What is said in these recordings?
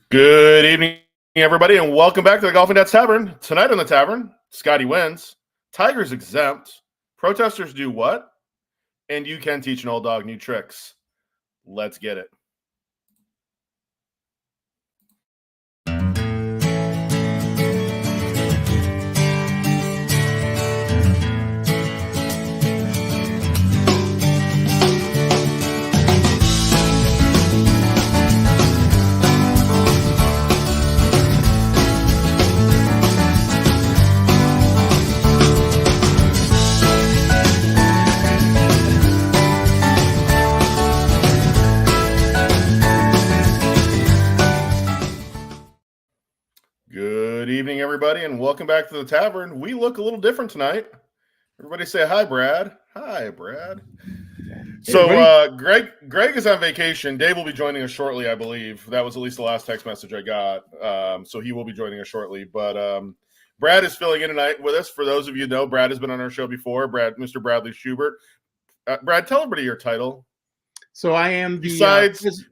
Good evening, everybody, and welcome back to the Golfing Dad's Tavern. Tonight on the Tavern, Scottie wins, Tigers exempt, protestors do what? And you can teach an old dog new tricks. Let's get it. Good evening, everybody, and welcome back to the Tavern. We look a little different tonight. Everybody say hi, Brad. Hi, Brad. So Greg is on vacation. Dave will be joining us shortly, I believe. That was at least the last text message I got. So he will be joining us shortly. But Brad is filling in tonight with us. For those of you who know, Brad has been on our show before. Mr. Bradley Schubert. Brad, tell everybody your title. So I am the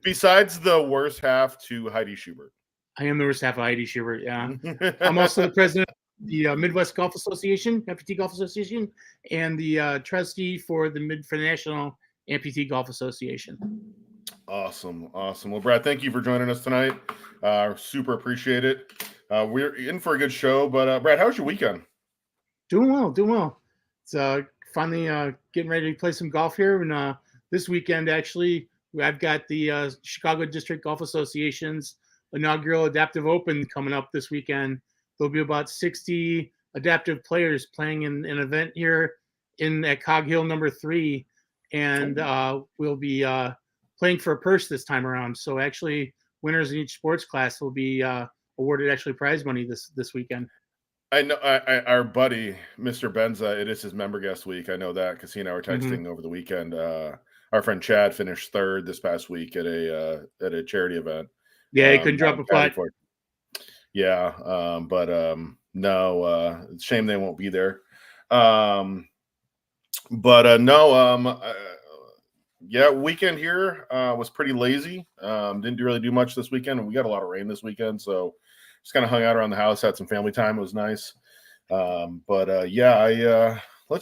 besides the worst half to Heidi Schubert. I am the worst half of Heidi Schubert. Yeah, I'm also the president of the Midwest Golf Association, Amputee Golf Association, and the trustee for the National Amputee Golf Association. Awesome. Well, Brad, thank you for joining us tonight. Super appreciate it. We're in for a good show, but Brad, how was your weekend? Doing well. It's finally getting ready to play some golf here, and this weekend actually I've got the Chicago District Golf Association's inaugural Adaptive Open coming up this weekend. There'll be about 60 adaptive players playing in an event here at Cog Hill number 3, and we'll be playing for a purse this time around. So actually, winners in each sports class will be awarded actually prize money this weekend. I know our buddy Mr. Benza. It is his member guest week. I know that because he and I were texting over the weekend. Our friend Chad finished 3rd this past week at a charity event. Yeah, he couldn't drop a putt. Yeah, no, shame they won't be there. Yeah, weekend here was pretty lazy. Didn't really do much this weekend, and we got a lot of rain this weekend, so just kind of hung out around the house, had some family time. It was nice. Let's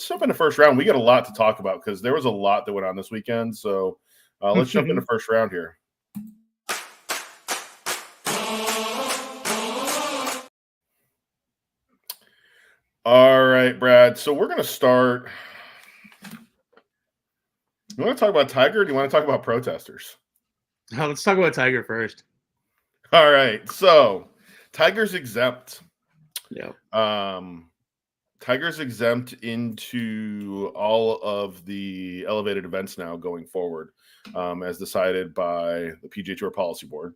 jump into first round. We got a lot to talk about because there was a lot that went on this weekend. So let's jump into first round here. All right, Brad. So we're going to start. You want to talk about Tiger or do you want to talk about protesters? Let's talk about Tiger first. All right. So Tiger's exempt. Yeah. Tiger's exempt into all of the elevated events now going forward, as decided by the PGA Tour Policy Board,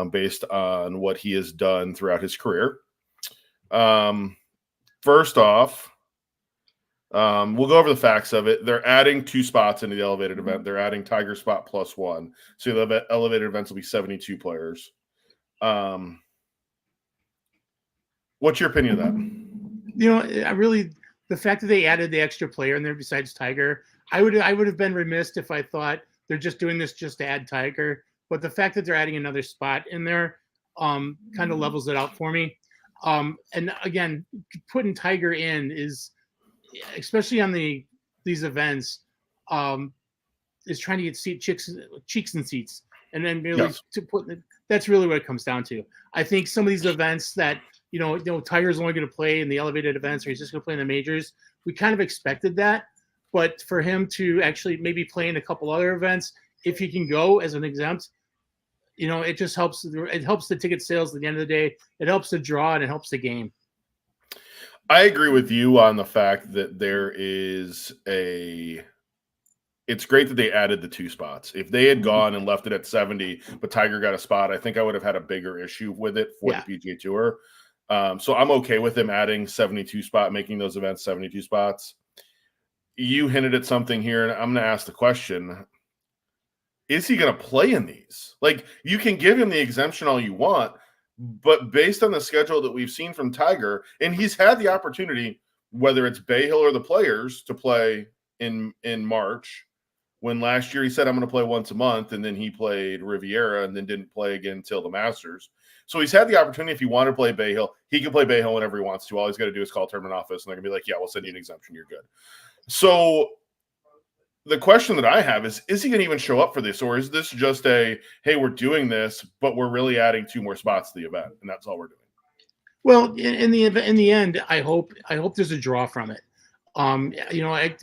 based on what he has done throughout his career. First off, we'll go over the facts of it. They're adding 2 spots into the elevated event. They're adding Tiger spot plus 1. So the elevated events will be 72 players. What's your opinion of that? The fact that they added the extra player in there besides Tiger, I would have been remiss if I thought they're just doing this just to add Tiger. But the fact that they're adding another spot in there kind of levels it out for me. And again, putting Tiger in is, especially on these events, is trying to get cheeks and seats, and then really that's really what it comes down to. I think some of these events that Tiger's only going to play in the elevated events, or he's just going to play in the majors. We kind of expected that, but for him to actually maybe play in a couple other events, if he can go as an exempt, it just helps. It helps the ticket sales at the end of the day. It helps the draw and it helps the game. I agree with you on the fact that it's great that they added the 2 spots. If they had gone and left it at 70, but Tiger got a spot, I think I would have had a bigger issue with it for the PGA Tour. So I'm okay with them adding 72 spot, making those events 72 spots. You hinted at something here, and I'm going to ask the question. Is he going to play in these? Like, you can give him the exemption all you want, but based on the schedule that we've seen from Tiger, and he's had the opportunity, whether it's Bay Hill or the Players, to play in March, When last year he said, I'm going to play once a month, and then he played Riviera and then didn't play again until the Masters. So he's had the opportunity. If he wanted to play Bay Hill, he can play Bay Hill whenever he wants to. All he's got to do is call tournament office, and they're going to be like, yeah, we'll send you an exemption. You're good. So the question that I have is he going to even show up for this? Or is this just a, hey, we're doing this, but we're really adding 2 more spots to the event, and that's all we're doing? Well, in the end, I hope there's a draw from it.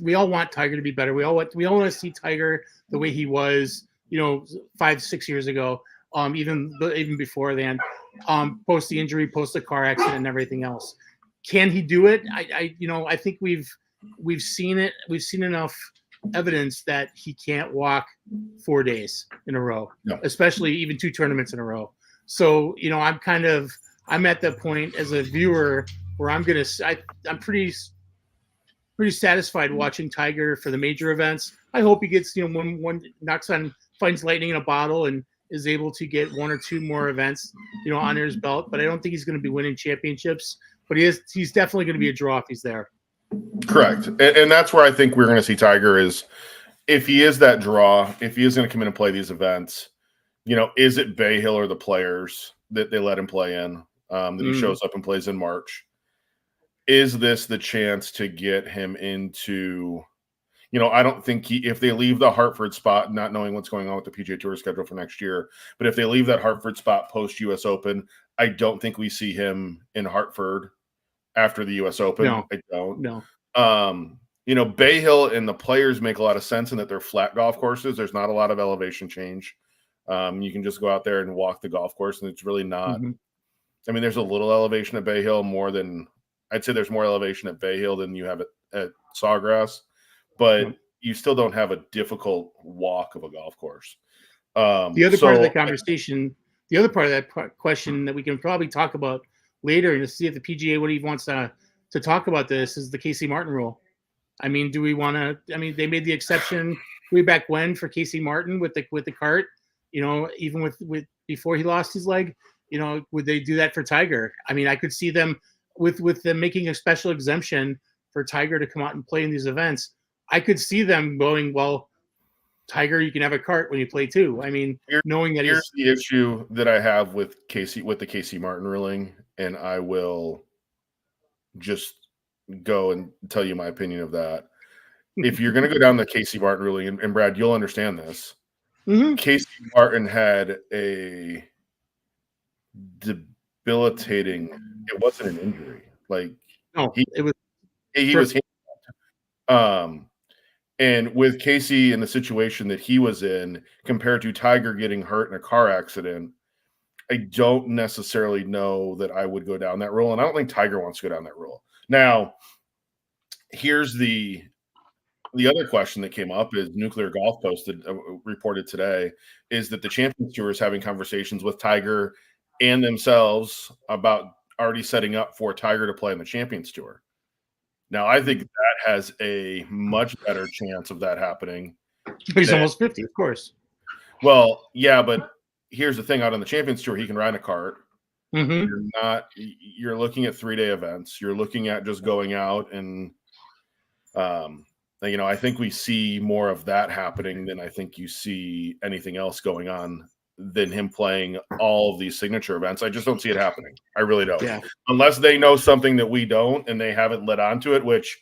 We all want Tiger to be better. We all want to see Tiger the way he was, 5-6 years ago, even before then, post the injury, post the car accident, and everything else. Can he do it? I think we've seen it. We've seen enough evidence that he can't walk 4 days in a row, especially even 2 tournaments in a row. So, I'm at the point as a viewer where I'm pretty satisfied watching Tiger for the major events. I hope he gets, one finds lightning in a bottle and is able to get 1 or 2 more events, under his belt. But I don't think he's going to be winning championships. But he's definitely going to be a draw if he's there. Correct. And that's where I think we're going to see Tiger is if he is that draw, if he is going to come in and play these events, is it Bay Hill or the Players that they let him play in, that he shows up and plays in March? Is this the chance to get him into, I don't think if they leave the Hartford spot, not knowing what's going on with the PGA Tour schedule for next year, but if they leave that Hartford spot post US Open, I don't think we see him in Hartford after the US Open. No, I don't. No. Bay Hill and the Players make a lot of sense in that they're flat golf courses. There's not a lot of elevation change. You can just go out there and walk the golf course, and it's really not. I mean, there's a little elevation at Bay Hill, I'd say there's more elevation at Bay Hill than you have at Sawgrass, but you still don't have a difficult walk of a golf course. The other part of the conversation, the other part of that question that we can probably talk about later and to see if the PGA what he wants to talk about this is the Casey Martin rule. I mean, do we want to? I mean, they made the exception way back when for Casey Martin with the cart. Even with before he lost his leg. Would they do that for Tiger? I mean, I could see them with them making a special exemption for Tiger to come out and play in these events. I could see them going, well, Tiger, you can have a cart when you play too. I mean, knowing that here's the issue that I have with the Casey Martin ruling, and I will just go and tell you my opinion of that. If you're going to go down the Casey Martin ruling, and Brad, you'll understand this. Casey Martin had a debilitating. It wasn't an injury. He was handicapped. And with Casey in the situation that he was in, compared to Tiger getting hurt in a car accident, I don't necessarily know that I would go down that rule, and I don't think Tiger wants to go down that rule. Now, here's the other question that came up is Nuclear Golf reported today is that the Champions Tour is having conversations with Tiger and themselves about already setting up for Tiger to play in the Champions Tour. Now, I think that has a much better chance of that happening. He's almost 50, of course. Well, yeah, but here's the thing: out on the Champions Tour, he can ride a cart. You're looking at 3-day events. You're looking at just going out and, I think we see more of that happening than I think you see anything else going on than him playing all of these signature events. I just don't see it happening. I really don't. Yeah. Unless they know something that we don't and they haven't led on to it, which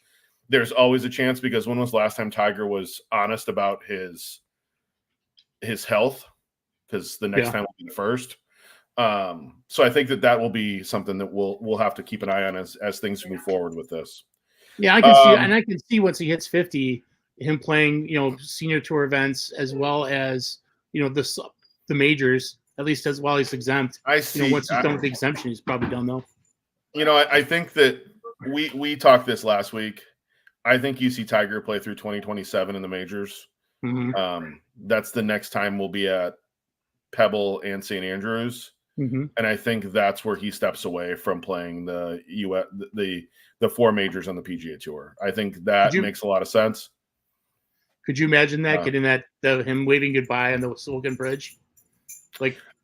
there's always a chance, because when was the last time Tiger was honest about his health? Because the next time will be the first. So I think that will be something that we'll have to keep an eye on as things move forward with this. Yeah, I can see, and I can see once he hits 50, him playing, senior tour events as well as the majors, at least as while he's exempt. I see. Once he's done with the exemption, he's probably done though. I think that we talked this last week. I think you see Tiger play through 2027 in the majors. That's the next time we'll be at Pebble and St. Andrews. And I think that's where he steps away from playing the 4 majors on the PGA Tour. I think that makes a lot of sense. Could you imagine that getting him waving goodbye on the Silicon Bridge?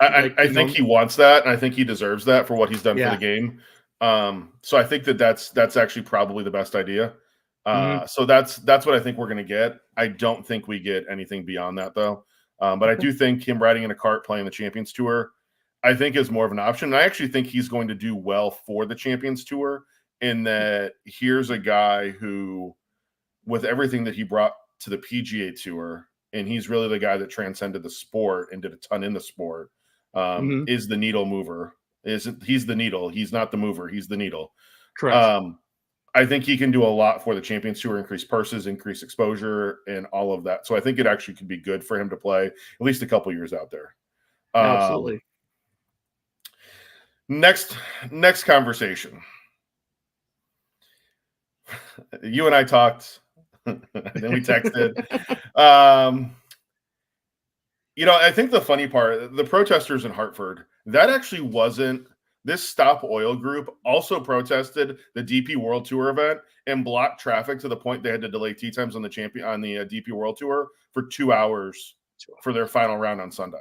I think he wants that, and I think he deserves that for what he's done for the game. So I think that's actually probably the best idea. So that's what I think we're going to get. I don't think we get anything beyond that, though. But I do think him riding in a cart playing the Champions Tour, I think is more of an option. And I actually think he's going to do well for the Champions Tour in that here's a guy who, with everything that he brought to the PGA Tour, and he's really the guy that transcended the sport and did a ton in the sport, is the needle mover. He's the needle. He's not the mover. He's the needle. Correct. I think he can do a lot for the Champions Tour, increase purses, increase exposure, and all of that. So I think it actually could be good for him to play at least a couple years out there. Absolutely. Next conversation. You and I talked, then we texted. I think the funny part, the protesters in Hartford, that actually wasn't. This Stop Oil group also protested the DP World Tour event and blocked traffic to the point they had to delay tee times on the DP World Tour for 2 hours for their final round on Sunday.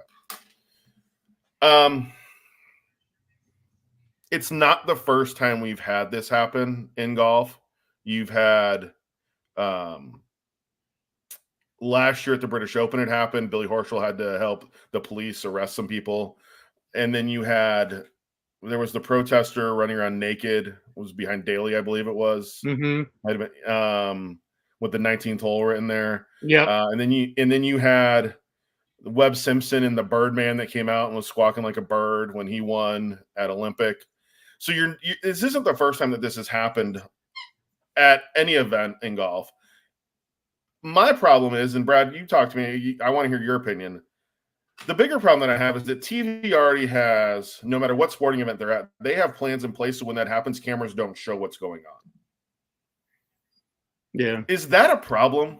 It's not the first time we've had this happen in golf. You've had last year at the British Open, it happened. Billy Horschel had to help the police arrest some people. And then there was the protester running around naked. It was behind Daly, I believe it was. Might have been with the 19th hole written there. Yeah. And then you had Webb Simpson and the Birdman that came out and was squawking like a bird when he won at Olympic. So this isn't the first time that this has happened at any event in golf. My problem is, and Brad, you talk to me, I want to hear your opinion. The bigger problem that I have is that TV already has, no matter what sporting event they're at, they have plans in place so when that happens, cameras don't show what's going on. Yeah. Is that a problem?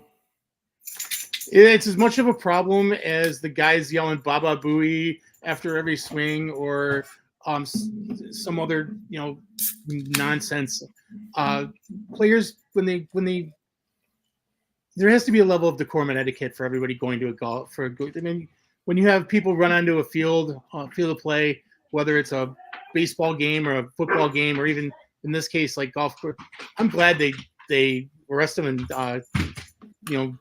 It's as much of a problem as the guys yelling "Baba Booey" after every swing, or some other nonsense. Players when there has to be a level of decorum and etiquette for everybody going to a golf. When you have people run onto a field of play, whether it's a baseball game or a football game, or even in this case like golf, I'm glad they arrest them and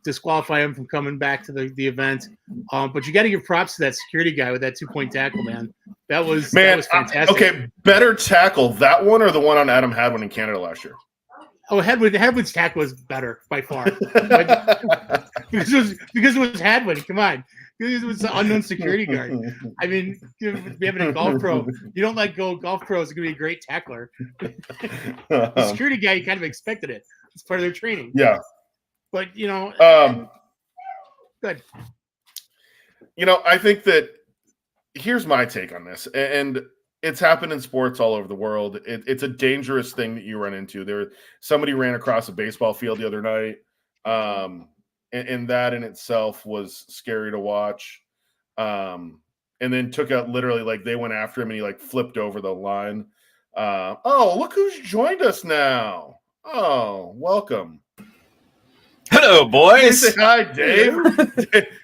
disqualify him from coming back to the event. But you got to give props to that security guy with that 2-point tackle, man. That was fantastic. Okay, better tackle, that one or the one on Adam Hadwin in Canada last year? Oh, Hadwin's tackle was better by far. because it was Hadwin. Come on. It was the unknown security guard. I mean, having a golf pro, you don't let go. Golf pro is going to be a great tackler. The security guy, you kind of expected it. It's part of their training. Yeah. But, good. I think that here's my take on this. And it's happened in sports all over the world. It's a dangerous thing that you run into. Somebody ran across a baseball field the other night. And that in itself was scary to watch. And then took out literally, like, they went after him and he like flipped over the line. Oh, look who's joined us now. Oh, welcome. Hello, boys. Say hi, Dave.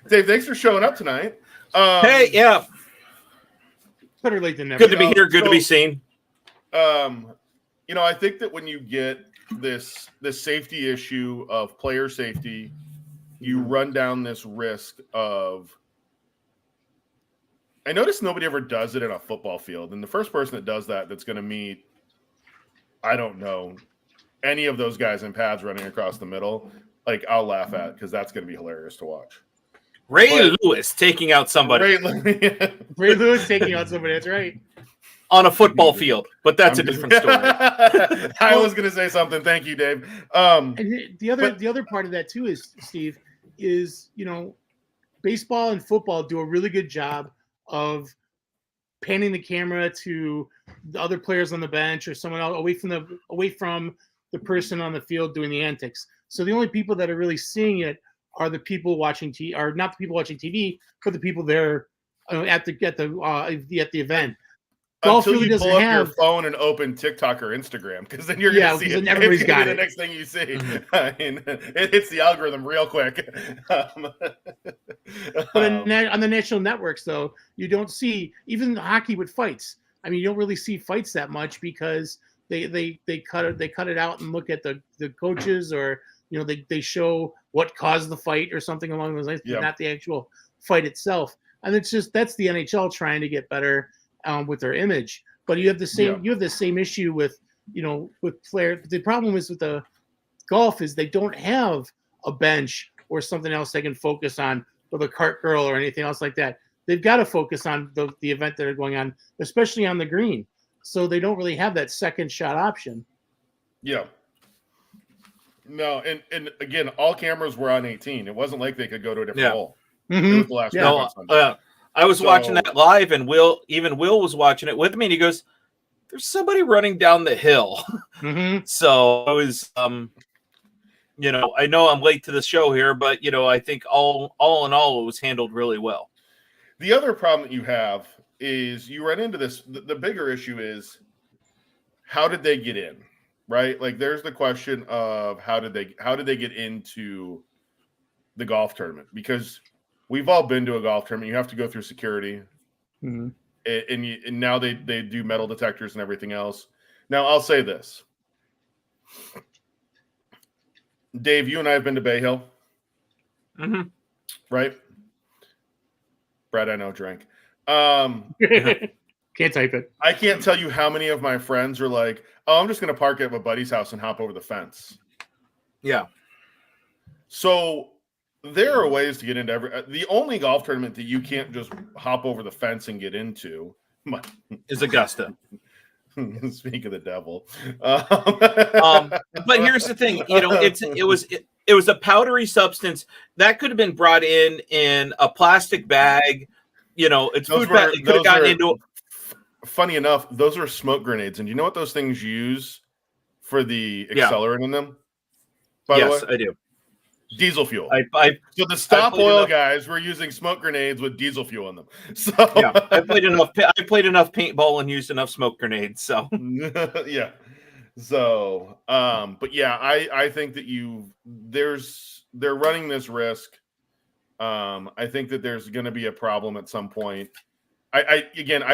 Dave, thanks for showing up tonight. Hey, yeah. Better late than never. Good to be here. Good to be seen. I think that when you get this safety issue of player safety, you run down this risk of. I notice nobody ever does it in a football field, and the first person that does that's going to meet, I don't know, any of those guys in pads running across the middle, like, I'll laugh at, because that's going to be hilarious to watch. Ray Lewis taking out somebody. Ray Lewis taking out somebody. That's right. On a football field, but that's a different story. I was going to say something. Thank you, Dave. And the other part of that too is, Steve, is baseball and football do a really good job of panning the camera to the other players on the bench or someone else away from the person on the field doing the antics. So the only people that are really seeing it are the people watching TV, or not the people watching TV, but the people there at the event. Golf really doesn't pull up your phone and open TikTok or Instagram, because then you're going to see it. Everybody's got the next thing you see. Mm-hmm. I mean, it hits the algorithm real quick. But on the national networks, though, you don't see even hockey with fights. I mean, you don't really see fights that much because they cut it out and look at the coaches, or they show what caused the fight or something along those lines, but not the actual fight itself. And it's just that's the NHL trying to get better with their image. But you have the same issue with with players. The problem is with the golf is they don't have a bench or something else they can focus on, or the cart girl or anything else like that. They've got to focus on the event that are going on, especially on the green. So they don't really have that second shot option. Yeah. No, and again, all cameras were on 18. It wasn't like they could go to a different hole. Mm-hmm. It was the last no, I was watching that live, and Will was watching it with me, and he goes, "There's somebody running down the hill." Mm-hmm. So I was, I know I'm late to the show here, but I think all in all, it was handled really well. The other problem that you have is you run into this. The bigger issue is how did they get in, right? Like there's the question of how did they get into the golf tournament? Because we've all been to a golf tournament. You have to go through security, mm-hmm. and now they do metal detectors and everything else. Now I'll say this, Dave, you and I have been to Bay Hill, right? Brad, I know, drink. Can't type it. I can't tell you how many of my friends are like, "Oh, I'm just going to park at my buddy's house and hop over the fence." Yeah. So there are ways to get into the only golf tournament that you can't just hop over the fence and get into is Augusta. Speak of the devil. But here's the thing, it was a powdery substance that could have been brought in a plastic bag. It's food that it could have gotten into. Funny enough, those are smoke grenades, and do you know what those things use for the accelerant in them? By yes, the way? I do. Diesel fuel. So the Stop Oil guys were using smoke grenades with diesel fuel in them. So yeah, I played enough paintball and used enough smoke grenades. So yeah. So but yeah, I think that they're running this risk. I think that there's going to be a problem at some point. I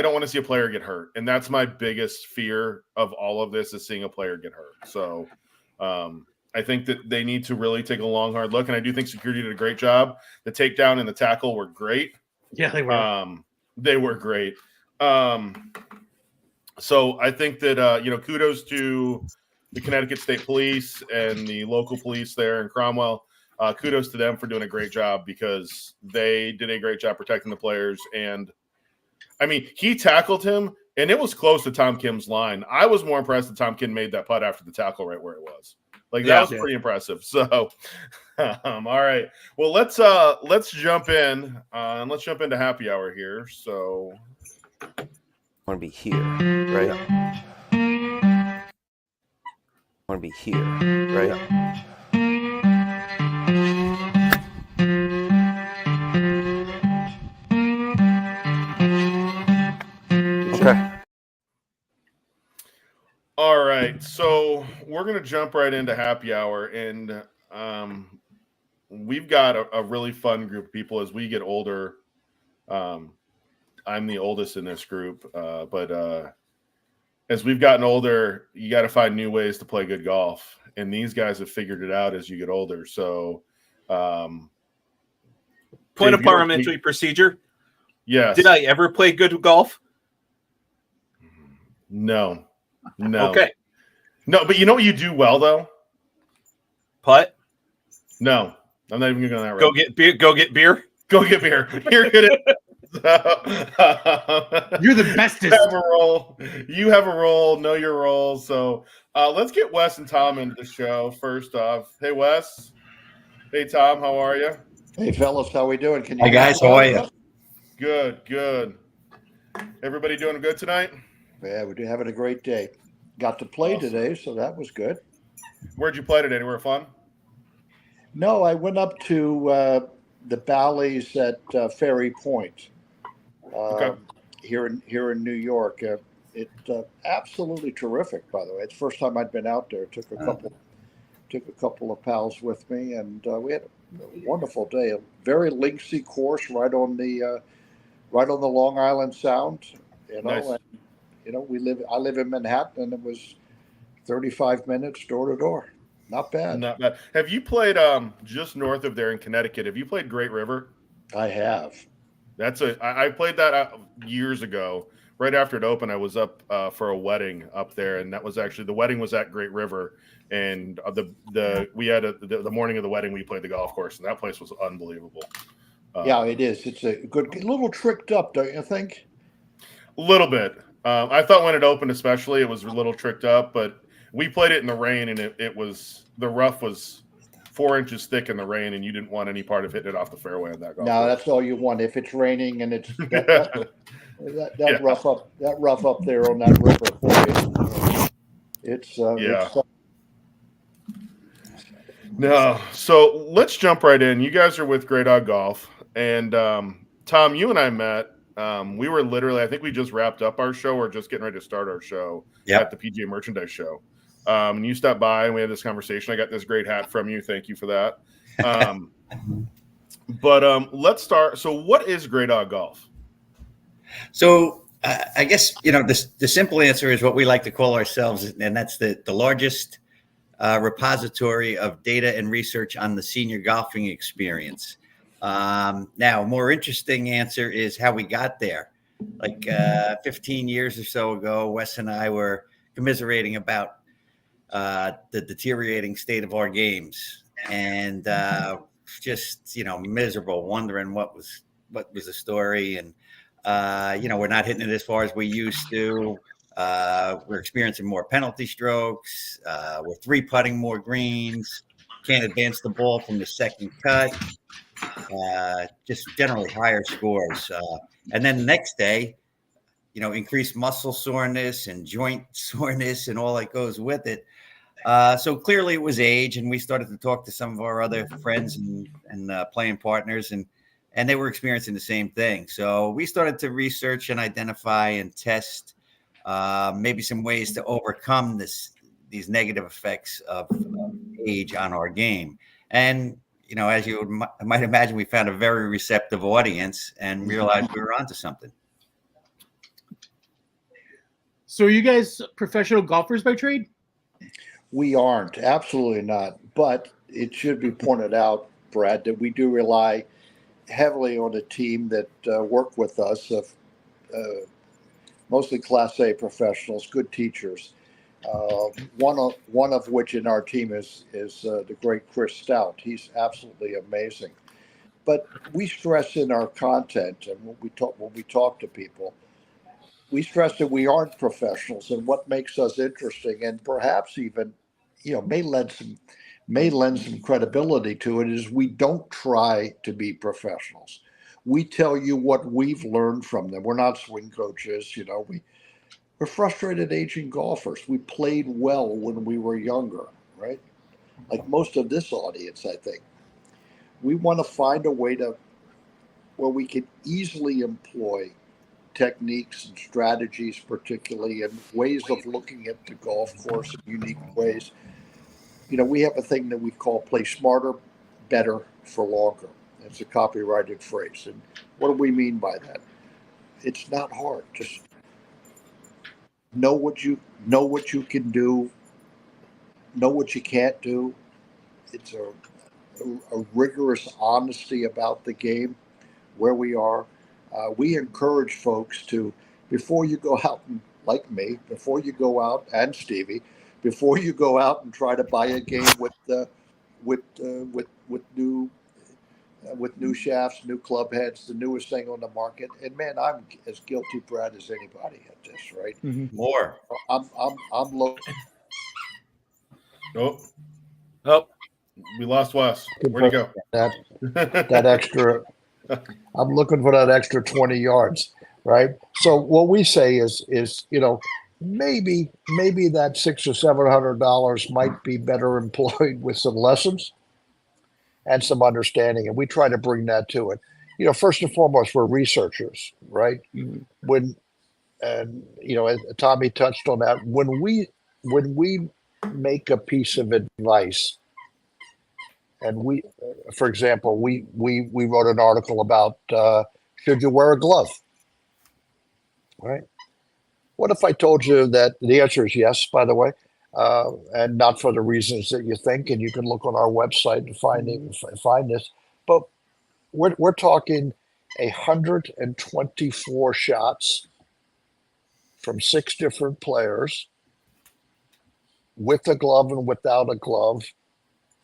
don't want to see a player get hurt, and that's my biggest fear of all of this is seeing a player get hurt. So I think that they need to really take a long, hard look, and I do think security did a great job. The takedown and the tackle were great. Yeah, they were. They were great. So I think that kudos to the Connecticut State Police and the local police there in Cromwell. Kudos to them for doing a great job because they did a great job protecting the players. And I mean, he tackled him, and it was close to Tom Kim's line. I was more impressed that Tom Kim made that putt after the tackle right where it was. Like that was pretty impressive. So, all right. Well, let's jump in and let's jump into happy hour here. So, I want to be here, right? I want to be here, right? Okay. All right, so we're going to jump right into happy hour, and we've got a really fun group of people as we get older. I'm the oldest in this group, but as we've gotten older, you got to find new ways to play good golf, and these guys have figured it out as you get older. So, point of parliamentary procedure. Yes. Did I ever play good golf? No. Okay. No, but you know what you do well though? Putt? No. I'm not even going to go that route. Go get beer. Go get beer. Go get beer. You're good at You're the bestest. You have a role. You have a role. Know your role. So let's get Wes and Tom into the show first off. Hey, Wes. Hey, Tom. How are you? Hey, fellas. How we doing? Hey, guys. How are you? Good. Everybody doing good tonight? Yeah, we're having a great day. Got to play today, so that was good. Where'd you play today? Anywhere fun? No, I went up to the Bally's at Ferry Point here in New York. It's absolutely terrific, by the way. It's the first time I'd been out there. Took a couple of pals with me, and we had a wonderful day. A very linksy course right on the Long Island Sound. Nice. And, I live in Manhattan, and it was 35 minutes door to door. Not bad. Not bad. Have you played just north of there in Connecticut? Have you played Great River? I have. I played that years ago. Right after it opened, I was up for a wedding up there, and that was actually the wedding was at Great River, and we had the morning of the wedding we played the golf course, and that place was unbelievable. Yeah, it is. It's a little tricked up, don't you think? A little bit. I thought when it opened, especially, it was a little tricked up, but we played it in the rain, and it was the rough was 4 inches thick in the rain, and you didn't want any part of hitting it off the fairway on that golf course. That's all you want. If it's raining and it's that rough up there on that river for you, it's no. So let's jump right in. You guys are with Grey Dog Golf, and Tom, you and I met. We were literally, I think we just wrapped up our show or just getting ready to start our show at the PGA Merchandise Show. And you stopped by and we had this conversation. I got this great hat from you. Thank you for that. But let's start. So what is Grey Dog Golf? So I guess, the simple answer is what we like to call ourselves, and that's the largest repository of data and research on the senior golfing experience. Now, a more interesting answer is how we got there. Like 15 years or so ago, Wes and I were commiserating about the deteriorating state of our games, and just miserable, wondering what was the story, and we're not hitting it as far as we used to. We're experiencing more penalty strokes. We're 3-putting more greens. Can't advance the ball from the second cut. Just generally higher scores. And then the next day, increased muscle soreness and joint soreness and all that goes with it. So clearly it was age, and we started to talk to some of our other friends and playing partners, and they were experiencing the same thing. So we started to research and identify and test maybe some ways to overcome these negative effects of age on our game. And as you might imagine, we found a very receptive audience and realized we were onto something. So are you guys professional golfers by trade? We aren't, absolutely not. But it should be pointed out, Brad, that we do rely heavily on a team that work with us, of mostly Class A professionals, good teachers. One of which in our team is the great Chris Stout. He's absolutely amazing. But we stress in our content and when we talk to people, we stress that we aren't professionals, and what makes us interesting, and perhaps even may lend some credibility to it, is we don't try to be professionals. We tell you what we've learned from them. We're not swing coaches, we're frustrated aging golfers. We played well when we were younger, right? Like most of this audience, I think. We want to find a way where we can easily employ techniques and strategies, particularly, and ways of looking at the golf course in unique ways. We have a thing that we call play smarter, better, for longer. It's a copyrighted phrase. And what do we mean by that? It's not hard. Just know what you can do, know what you can't do. It's a rigorous honesty about the game, where we are. We encourage folks to, before you go out, and like me, before you go out, and Stevie, before you go out and try to buy a game with new shafts, new club heads, the newest thing on the market. And man, I'm as guilty, Brad, as anybody at this, right? Mm-hmm. More. I'm low. Oh, we lost Wes. Where'd he go? That extra. I'm looking for that extra 20 yards, right? So what we say is maybe that $600 or $700 might be better employed with some lessons and some understanding, and we try to bring that to it. First and foremost, we're researchers, right? Mm-hmm. As Tommy touched on that, when we make a piece of advice, and for example, we wrote an article about should you wear a glove, right? What if I told you that the answer is yes, by the way, and not for the reasons that you think. And you can look on our website and find this. But we're talking 124 shots from 6 different players, with a glove and without a glove,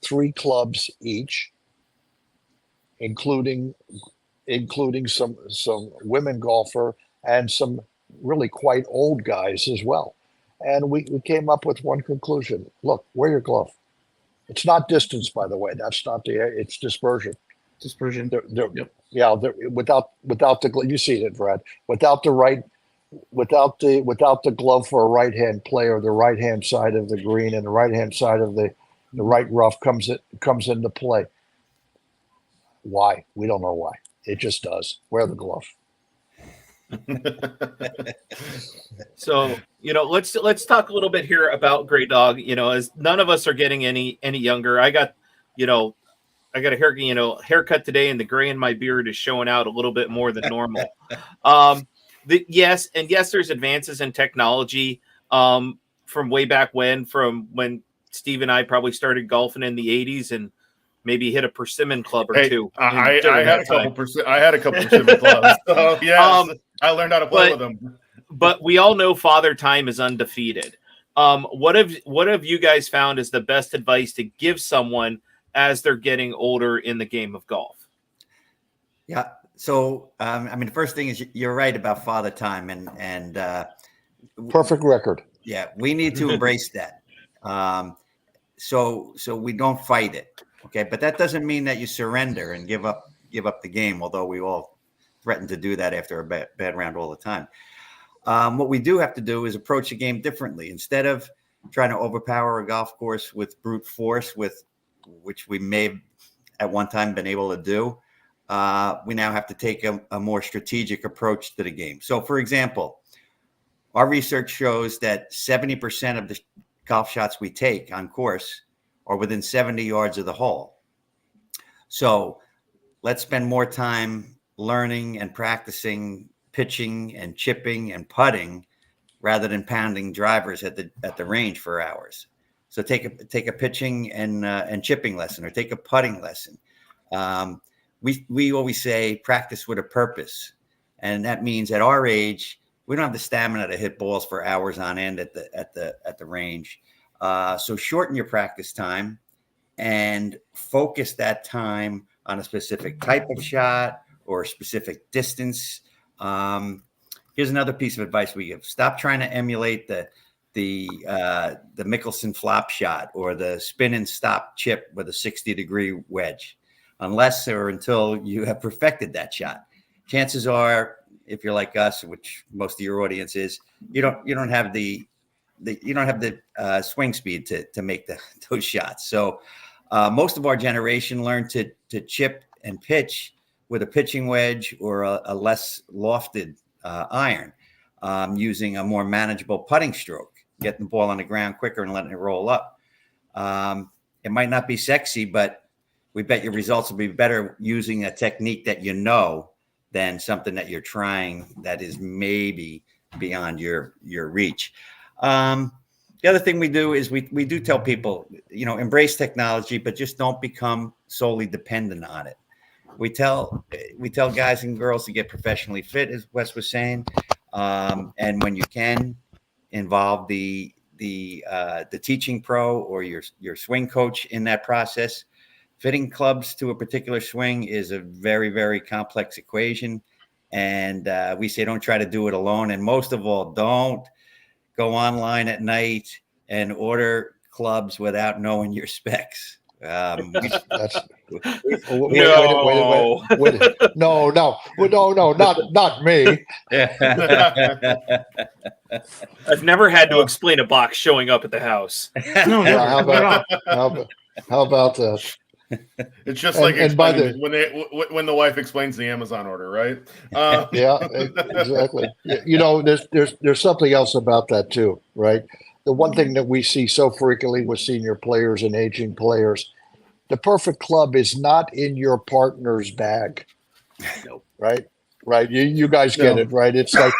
3 clubs each, including some women golfer and some really quite old guys as well. And we came up with one conclusion. Look, wear your glove. It's not distance, by the way. That's not it's dispersion. Dispersion. Yep. Yeah, without the glove, you see it, Brad. Without the glove for a right-hand player, the right-hand side of the green and the right-hand side of the right rough comes into play. Why? We don't know why. It just does. Wear the glove. So, let's talk a little bit here about Gray Dog. As none of us are getting any younger. I got a haircut today, and the gray in my beard is showing out a little bit more than normal. Yes, there's advances in technology from way back from when Steve and I probably started golfing in the 80s and maybe hit a persimmon club or two. I had a couple persimmon clubs. So, yes, I learned how to play with them. But we all know Father Time is undefeated. What have you guys found is the best advice to give someone as they're getting older in the game of golf? Yeah. So, the first thing is you're right about Father Time and perfect record. Yeah, we need to embrace that. So we don't fight it. Okay, but that doesn't mean that you surrender and give up the game. Although we all threaten to do that after a bad round all the time. What we do have to do is approach the game differently. Instead of trying to overpower a golf course with brute force, which we may have at one time been able to do, we now have to take a more strategic approach to the game. So, for example, our research shows that 70% of the golf shots we take on course are within 70 yards of the hole. So let's spend more time learning and practicing pitching and chipping and putting rather than pounding drivers at the range for hours. So take a pitching and chipping lesson, or take a putting lesson. We always say practice with a purpose, and that means at our age we don't have the stamina to hit balls for hours on end at the range. So shorten your practice time and focus that time on a specific type of shot or a specific distance. Here's another piece of advice we give: stop trying to emulate the Mickelson flop shot or the spin and stop chip with a 60-degree wedge, unless or until you have perfected that shot. Chances are, if you're like us, which most of your audience is, you don't have the swing speed to make those shots. So most of our generation learned to chip and pitch with a pitching wedge or a less lofted iron, using a more manageable putting stroke, getting the ball on the ground quicker and letting it roll up. It might not be sexy, but we bet your results will be better using a technique that you know than something that you're trying that is maybe beyond your reach. The other thing we do is we do tell people, embrace technology, but just don't become solely dependent on it. We tell guys and girls to get professionally fit, as Wes was saying, and when you can, involve the teaching pro or your swing coach in that process. Fitting clubs to a particular swing is a very, very complex equation, and we say don't try to do it alone. And most of all, don't go online at night and order clubs without knowing your specs. No, not me. I've never had to explain a box showing up at the house. No, never. How about that? It's just like when the wife explains the Amazon order, right? Yeah, exactly. There's something else about that too, right? The one thing that we see so frequently with senior players and aging players, the perfect club is not in your partner's bag. Nope. Right. You guys get it, right? It's like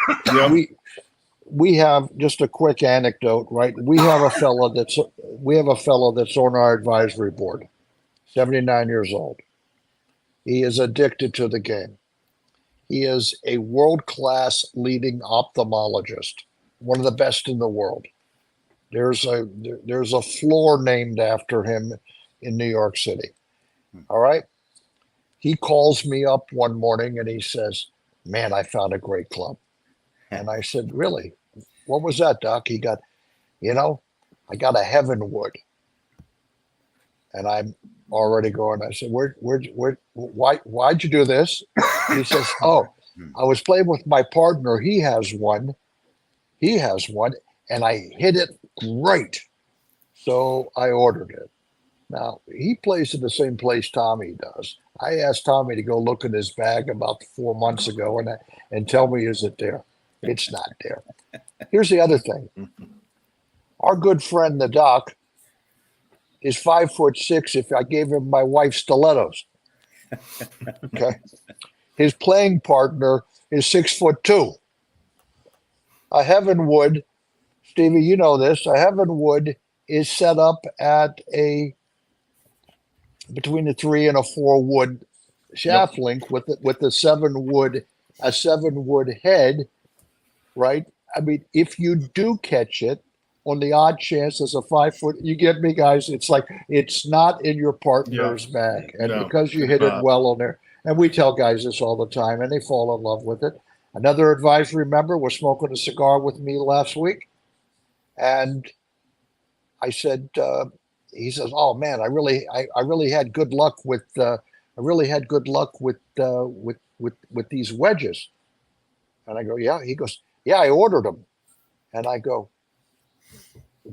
we have just a quick anecdote, right? We have a fellow that's on our advisory board, 79 years old. He is addicted to the game. He is a world-class leading ophthalmologist, one of the best in the world. There's a floor named after him in New York City. All right. He calls me up one morning and he says, "Man, I found a great club." And I said, "Really? What was that, Doc?" He got, I got a Heavenwood. And I'm already going, I said, why'd you do this? He says, "Oh, I was playing with my partner. He has one. And I hit it great. So I ordered it." Now, he plays in the same place Tommy does. I asked Tommy to go look in his bag about 4 months ago and tell me, is it there? It's not there. Here's the other thing. Our good friend, the Doc, is 5'6" if I gave him my wife's stilettos. Okay. His playing partner is 6'2". A Heavenwood, Stevie, you know this, a Heavenwood is set up at between a 3 and a 4 wood shaft link with a 7 wood head, right? I mean, if you do catch it, on the odd chance as a 5 foot, you get me, guys. It's like it's not in your partner's bag, and because you hit it well on there, and we tell guys this all the time, and they fall in love with it. Another advisory member was smoking a cigar with me last week, and I said, he says, "Oh man, I really had good luck with with these wedges." And I go, "Yeah." He goes, "Yeah, I ordered them." And I go,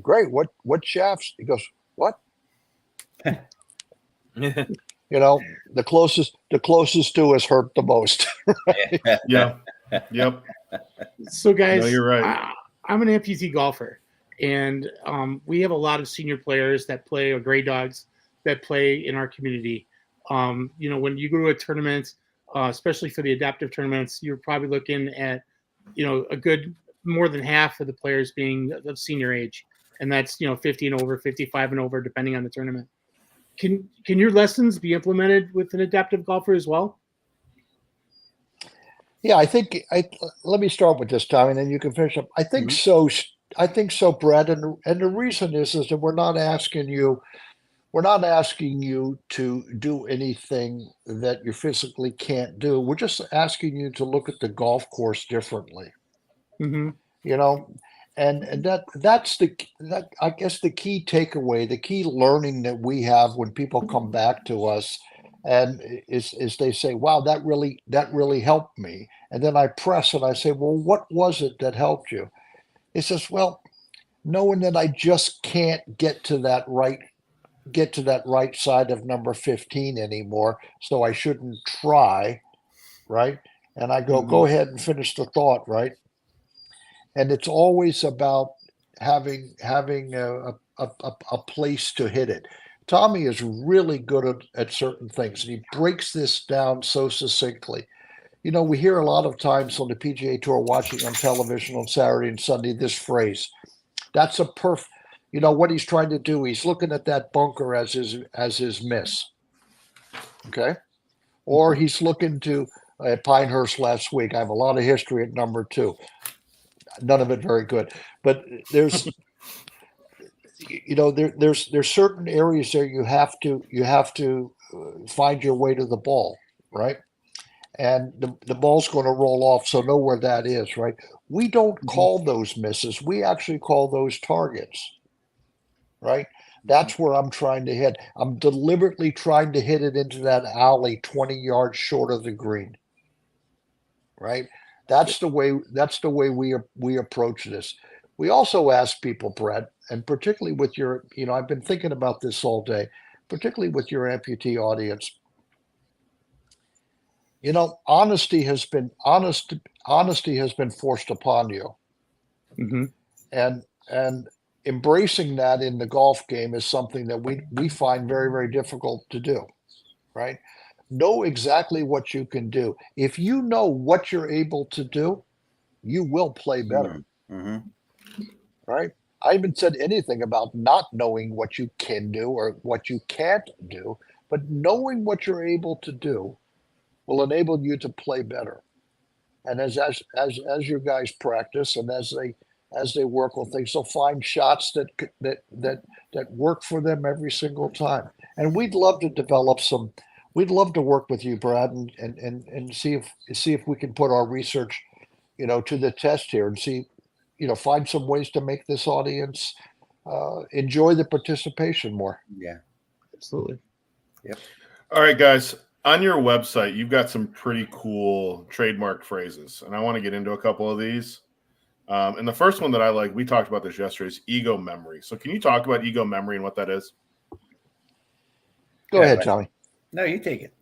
"Great. What shafts?" He goes, "What?" The closest to us hurt the most. Right? Yeah. Yep. So guys, no, you're right. I'm an amputee golfer, and we have a lot of senior players that play, or gray dogs that play in our community. When you go to a tournament, especially for the adaptive tournaments, you're probably looking at, a good more than half of the players being of senior age, and that's 50 and over, 55 and over, depending on the tournament. Can your lessons be implemented with an adaptive golfer as well? Yeah, let me start with this, Tommy, and then you can finish up. I think so. I think so, Brad. And the reason is that we're not asking you to do anything that you physically can't do. We're just asking you to look at the golf course differently. Mm-hmm. And that's I guess the key takeaway, the key learning that we have when people come back to us, and is they say, "Wow, that really helped me." And then I press and I say, "Well, what was it that helped you?" It says, "Well, knowing that I just can't get to that right side of number 15 anymore, so I shouldn't try," right? And I go, "Go ahead and finish the thought," right? And it's always about having a place to hit it. Tommy is really good at certain things, and he breaks this down so succinctly. We hear a lot of times on the PGA Tour, watching on television on Saturday and Sunday, this phrase, "That's a perfect." What he's trying to do, he's looking at that bunker as his miss. Okay. Or he's looking to Pinehurst last week. I have a lot of history at number 2. None of it very good, but there's there's certain areas there you have to find your way to the ball, right? And the ball's going to roll off, so know where that is, right? We don't call those misses. We actually call those targets, right? That's where I'm trying to hit. I'm deliberately trying to hit it into that alley 20 yards short of the green, right? That's the way we approach this. We also ask people, Brett, and particularly with your, I've been thinking about this all day, particularly with your amputee audience. Honesty has been forced upon you, and embracing that in the golf game is something that we find very, very difficult to do, right? Know exactly what you can do. If you know what you're able to do, you will play better. Mm-hmm. right? I haven't said anything about not knowing what you can do or what you can't do, but knowing what you're able to do will enable you to play better. And as your guys practice and as they work on things, they'll find shots that work for them every single time. And we'd love to develop some. We'd love to work with you, Brad, and see if we can put our research, to the test here and see, find some ways to make this audience enjoy the participation more. Yeah. Absolutely. Yep. All right, guys. On your website, you've got some pretty cool trademark phrases, and I want to get into a couple of these. And the first one that I like, we talked about this yesterday, is ego memory. So can you talk about ego memory and what that is? Go ahead, Tommy. No, you take it.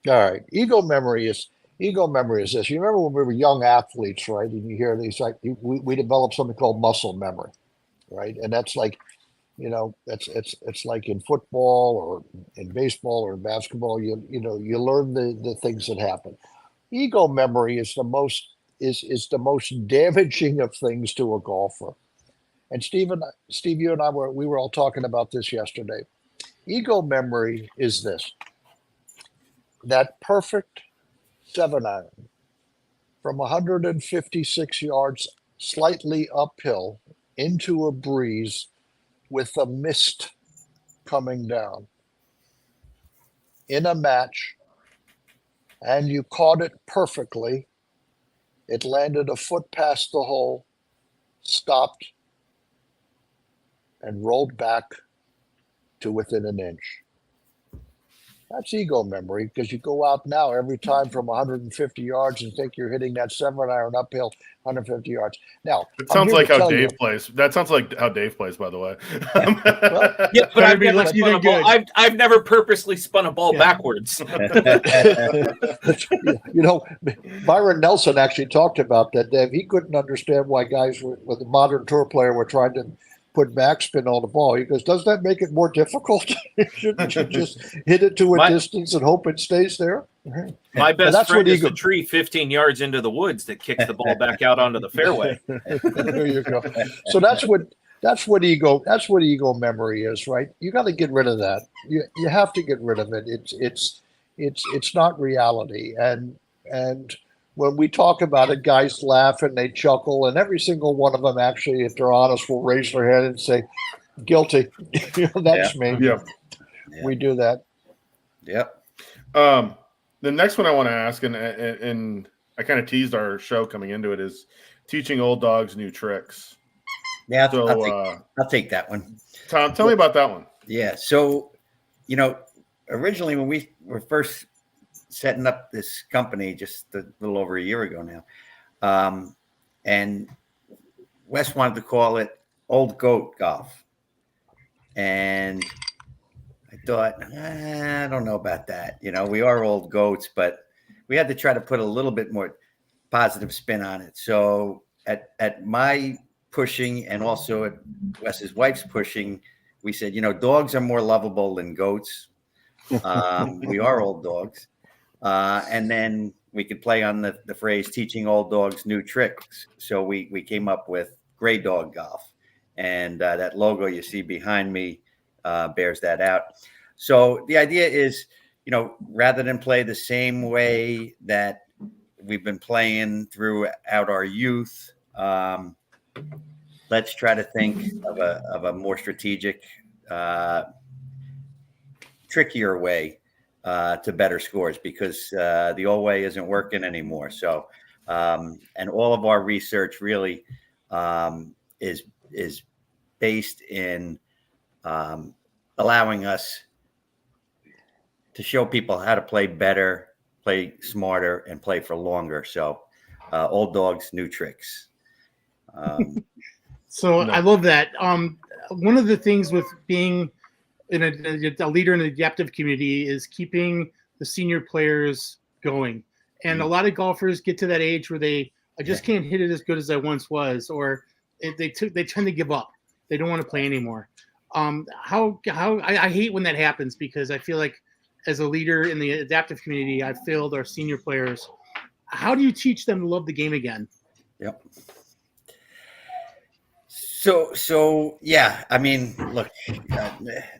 All right. Ego memory is this. You remember when we were young athletes, right? And you hear these, like we developed something called muscle memory, right? And that's like, it's like in football or in baseball or in basketball. You learn the things that happen. Ego memory is the most damaging of things to a golfer. And Steve, you and I we were all talking about this yesterday. Ego memory is this: that perfect 7-iron from 156 yards, slightly uphill into a breeze with a mist coming down in a match, and you caught it perfectly. It landed a foot past the hole, stopped, and rolled back to within an inch. That's ego memory, because you go out now every time from 150 yards and think you're hitting that 7-iron uphill 150 yards. Now, it sounds like how Dave plays. That sounds like how Dave plays, by the way. Yeah, but I've never purposely spun a ball backwards. Byron Nelson actually talked about that, Dave. He couldn't understand why guys with a modern tour player were trying to put backspin on the ball. He goes, does that make it more difficult? Shouldn't you just hit it to a distance and hope it stays there? My best friend is a tree 15 yards into the woods that kicks the ball back out onto the fairway. There you go. So that's what ego memory is, right? You got to get rid of that. You have to get rid of it. It's not reality. And when we talk about it, guys laugh and they chuckle, and every single one of them actually, if they're honest, will raise their hand and say, guilty. That's me. Yeah. We do that. Yep. The next one I want to ask, and I kind of teased our show coming into it, is teaching old dogs new tricks. Yeah, so, I'll take that one. Tom, tell me about that one. Yeah. So, originally when we were first setting up this company just a little over a year ago now, and Wes wanted to call it Old Goat Golf. And I thought, I don't know about that. We are old goats, but we had to try to put a little bit more positive spin on it. So at my pushing and also at Wes's wife's pushing, we said, dogs are more lovable than goats. We are old dogs. And then we could play on the phrase teaching old dogs new tricks. So we came up with Gray Dog Golf. And that logo you see behind me bears that out. So the idea is, rather than play the same way that we've been playing throughout our youth, let's try to think of a more strategic, trickier way to better scores, because the old way isn't working anymore. So, and all of our research really is based in allowing us to show people how to play better, play smarter, and play for longer. So, old dogs, new tricks. I love that. One of the things with being a leader in the adaptive community is keeping the senior players going. And a lot of golfers get to that age where I just can't hit it as good as I once was, or they tend to give up. They don't want to play anymore. I hate when that happens, because I feel like as a leader in the adaptive community, I've failed our senior players. How do you teach them to love the game again? Yep. So yeah, I mean, look,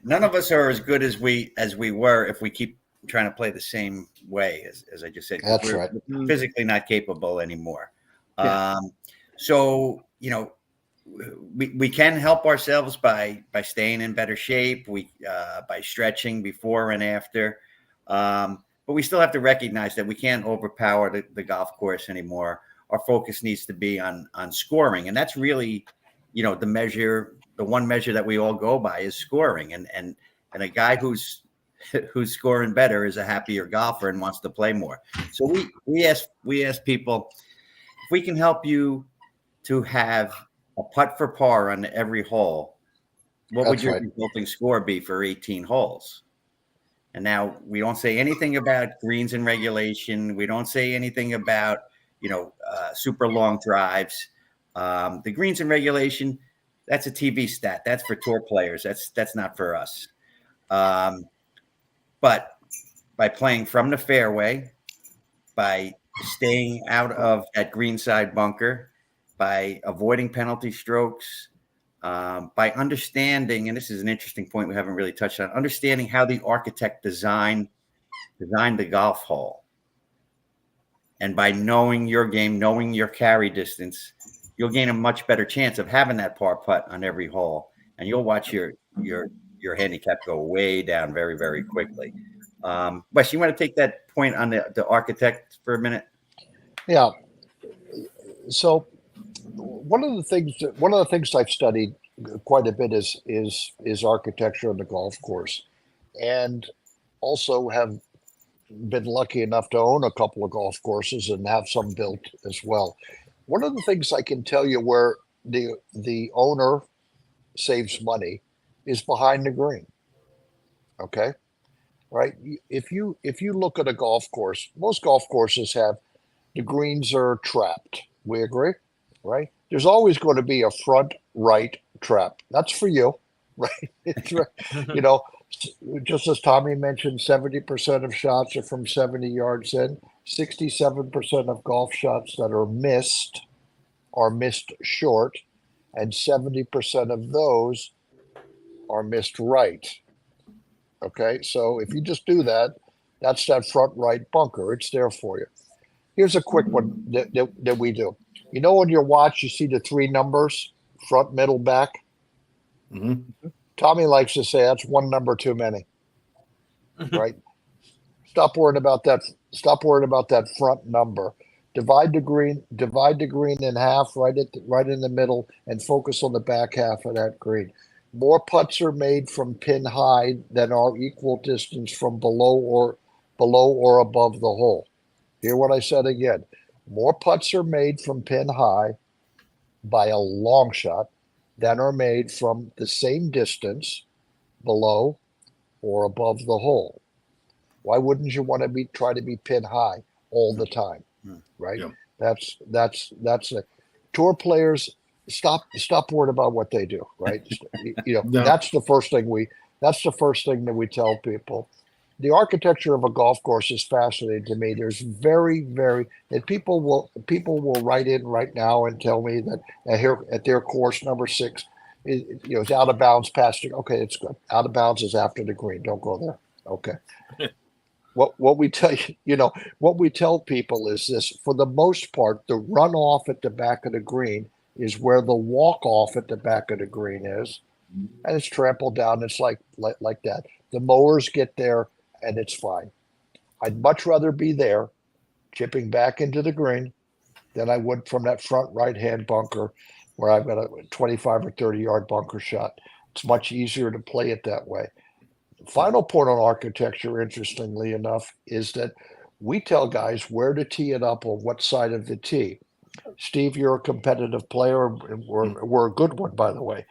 none of us are as good as we were if we keep trying to play the same way as I just said, because That's right. we're physically not capable anymore. Yeah. So we can help ourselves by staying in better shape. By stretching before and after, but we still have to recognize that we can't overpower the golf course anymore. Our focus needs to be on scoring, and that's really, the one measure that we all go by is scoring, and a guy who's scoring better is a happier golfer and wants to play more. So we ask people if we can help you to have a putt for par on every hole. What would That's your right. resulting score be for 18 holes? And now we don't say anything about greens and regulation. We don't say anything about super long drives. The greens and regulation, that's a TV stat. That's for tour players. That's not for us. But by playing from the fairway, by staying out of that greenside bunker, by avoiding penalty strokes, by understanding, and this is an interesting point we haven't really touched on, understanding how the architect designed the golf hole. And by knowing your game, knowing your carry distance, you'll gain a much better chance of having that par putt on every hole. And you'll watch your handicap go way down very, very quickly. Wes, you want to take that point on the architect for a minute? Yeah. So one of the things I've studied quite a bit is architecture on the golf course, and also have been lucky enough to own a couple of golf courses and have some built as well. One of the things I can tell you where the owner saves money is behind the green. Okay, right? If you look at a golf course, most golf courses have the greens are trapped. We agree, right? There's always going to be a front right trap. That's for you, right? It's right. You know, just as Tommy mentioned, 70% of shots are from 70 yards in. 67% of golf shots that are missed short, and 70% of those are missed right. Okay, so if you just do that, that's that front right bunker. It's there for you. Here's a quick one that we do. You know, on your watch, you see the three numbers, front, middle, back. Mm-hmm. Tommy likes to say that's one number too many, right? Stop worrying about that. Stop worrying about that front number. Divide the green in half, right in the middle, and focus on the back half of that green. More putts are made from pin high than are equal distance from below or above the hole. Hear what I said again. More putts are made from pin high by a long shot than are made from the same distance below or above the hole. Why wouldn't you want to try to be pin high all the time, right? Yeah. That's it. Tour players, stop worrying about what they do, right? No. That's the first thing that we tell people. The architecture of a golf course is fascinating to me. There's and people will write in right now and tell me that here at their course number 6 is out of bounds past it. Okay, it's good. Out of bounds is after the green. Don't go there. Okay. What we tell people is this: for the most part, the runoff at the back of the green is where the walk off at the back of the green is, and it's trampled down. It's like that. The mowers get there, and it's fine. I'd much rather be there, chipping back into the green, than I would from that front right-hand bunker, where I've got a 25 or 30-yard bunker shot. It's much easier to play it that way. Final point on architecture, interestingly enough, is that we tell guys where to tee it up on what side of the tee. Steve, you're a competitive player. We're a good one, by the way.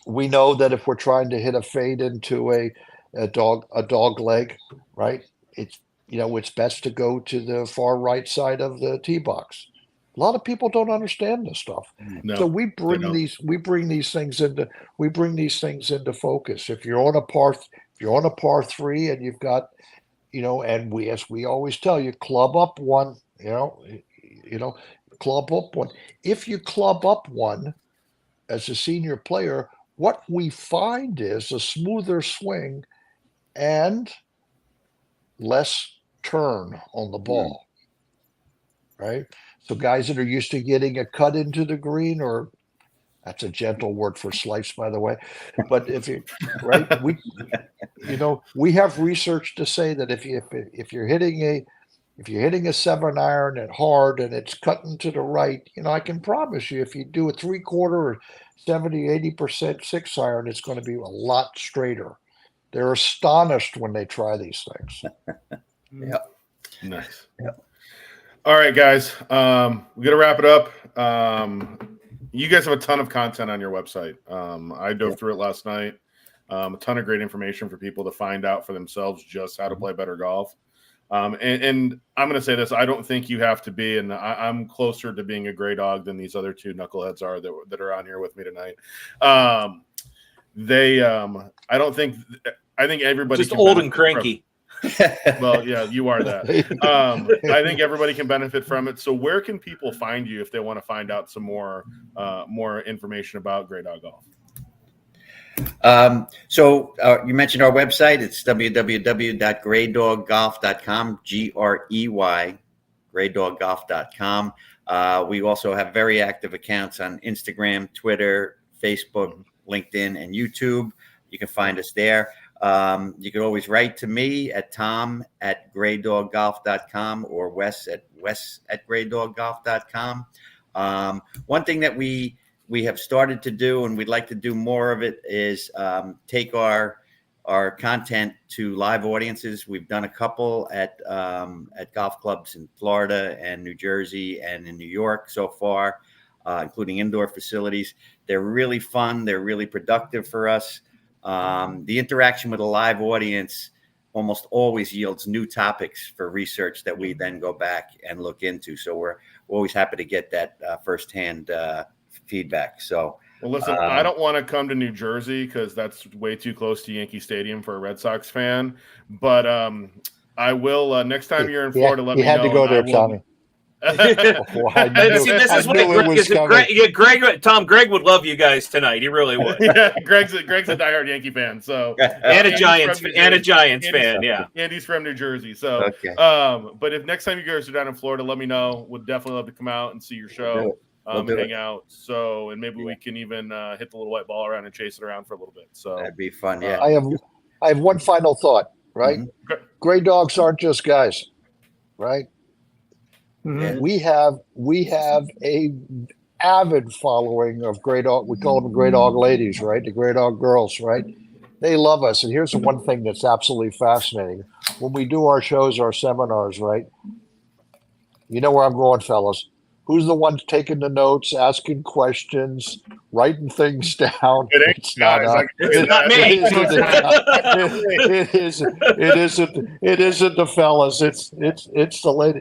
We know that if we're trying to hit a fade into a dog leg, right? It's best to go to the far right side of the tee box. A lot of people don't understand this stuff. No, So we bring these things into focus. If you're on a par 3 and you've got, and as we always tell you, club up one, club up one. If you club up one, as a senior player, what we find is a smoother swing and less turn on the ball, right? So guys that are used to getting a cut into the green, or that's a gentle word for slice, by the way, but if you right, we have research to say that if you're hitting a 7-iron at hard and it's cutting to the right, I can promise you if you do a 3/4 or 70-80% 6-iron, it's going to be a lot straighter. They're astonished when they try these things. Yep. Nice. Yep. All right, guys. We're gonna wrap it up. You guys have a ton of content on your website. I dove through it last night. A ton of great information for people to find out for themselves just how to play better golf. And I'm going to say this: I don't think you have to be, and I'm closer to being a gray dog than these other two knuckleheads are that are on here with me tonight. I think everybody Just old and cranky. Well, yeah, you are that. I think everybody can benefit from it. So where can people find you if they want to find out some more information about Gray Dog Golf? So you mentioned our website. It's www.greydoggolf.com, GREY, greydoggolf.com. We also have very active accounts on Instagram, Twitter, Facebook, LinkedIn, and YouTube. You can find us there. You can always write to me at tom@greydoggolf.com or wes@greydoggolf.com. One thing that we have started to do, and we'd like to do more of it, is take our content to live audiences. We've done a couple at golf clubs in Florida and New Jersey and in New York so far, including indoor facilities. They're really fun. They're really productive for us. The interaction with a live audience almost always yields new topics for research that we then go back and look into. So we're always happy to get that firsthand feedback. So, well, listen, I don't want to come to New Jersey because that's way too close to Yankee Stadium for a Red Sox fan. But I will next time you're in Florida. Let me know. You had to go there, Tommy. See, this is what Greg is. Greg would love you guys tonight. He really would. Yeah, Greg's a diehard Yankee fan, so and a Giants fan. Yeah, and he's from New Jersey. So, okay. But if next time you guys are down in Florida, let me know. Would definitely love to come out and see your show, and hang out. So, and maybe we can even hit the little white ball around and chase it around for a little bit. So that'd be fun. Yeah. I have one final thought. Right, Gray dogs aren't just guys, right? Mhm. We have a avid following of gray dog. We call them gray dog ladies, right? The gray dog girls, right? They love us. And here's the one thing that's absolutely fascinating: when we do our shows, our seminars, right? You know where I'm going, fellas. Who's the one taking the notes, asking questions, writing things down? It's not us. It's not me. It isn't the fellas. It's the lady.